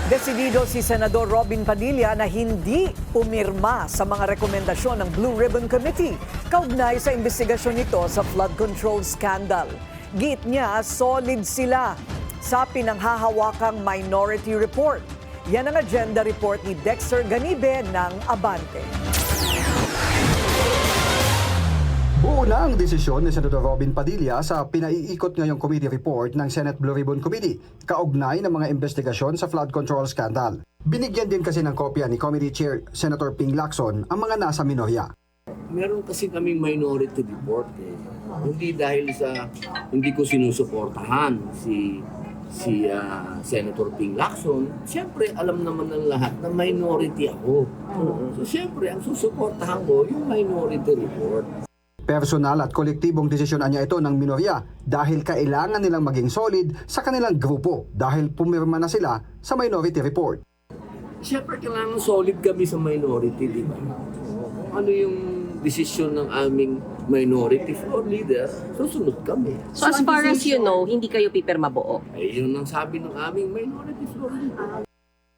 Desidido si Senador Robin Padilla na hindi pumirma sa mga rekomendasyon ng Blue Ribbon Committee kaugnay sa investigasyon nito sa flood control scandal. Giit niya, solid sila sa pinanghahawakang minority report. Yan ang agenda report ni Dexter Ganibe ng Abante. Buo na ang desisyon ni Senator Robin Padilla sa pinaiikot ngayong committee report ng Senate Blue Ribbon Committee kaugnay ng mga investigasyon sa flood control scandal. Binigyan din kasi ng kopya ni Committee Chair Senator Ping Lacson ang mga nasa minorya. Meron kasi kaming minority report Hindi dahil sa hindi ko sinusuportahan si Senator Ping Lacson. Siyempre, alam naman ng lahat na minority ako. So siyempre, ang susuportahan ko yung minority report. Personal at kolektibong desisyon niya ito ng minorya dahil kailangan nilang maging solid sa kanilang grupo dahil pumirma na sila sa minority report. Siyempre, kailangan solid kami sa minority, di ba? Ano yung desisyon ng aming minority floor leader, susunod kami. So as far as you know, hindi kayo pipirma buo? Ay, yun ang sabi ng aming minority floor leader.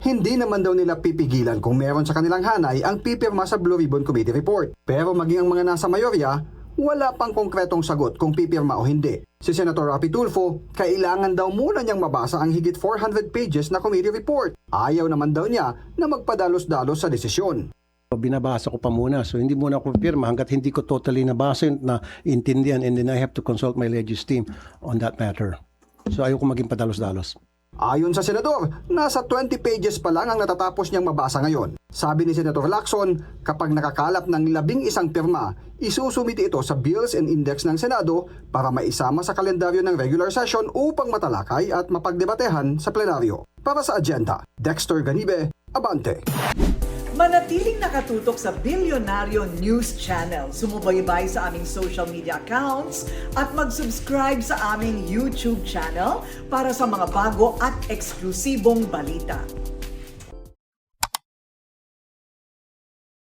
Hindi naman daw nila pipigilan kung meron sa kanilang hanay ang pipirma sa Blue Ribbon Committee report. Pero maging ang mga nasa mayorya, wala pang konkretong sagot kung pipirma o hindi. Si Senator Rapi Tulfo, kailangan daw muna niyang mabasa ang higit 400 pages na committee report. Ayaw naman daw niya na magpadalos-dalos sa desisyon. Binabasa ko pa muna, so hindi muna ako pirma hanggat hindi ko totally nabasa na intindihan, and then I have to consult my legis team on that matter. So ayaw ko maging padalos-dalos. Ayon sa senador, nasa 20 pages pa lang ang natatapos niyang mabasa ngayon. Sabi ni Senator Lacson, kapag nakakalap ng 11 pirma, isusumiti ito sa Bills and Index ng Senado para maisama sa kalendaryo ng regular session upang matalakay at mapagdebatehan sa plenaryo. Para sa agenda, Dexter Ganibe, Abante. Manatiling nakatutok sa Bilyonaryo News Channel. Sumubaybay sa aming social media accounts at mag-subscribe sa aming YouTube channel para sa mga bago at eksklusibong balita.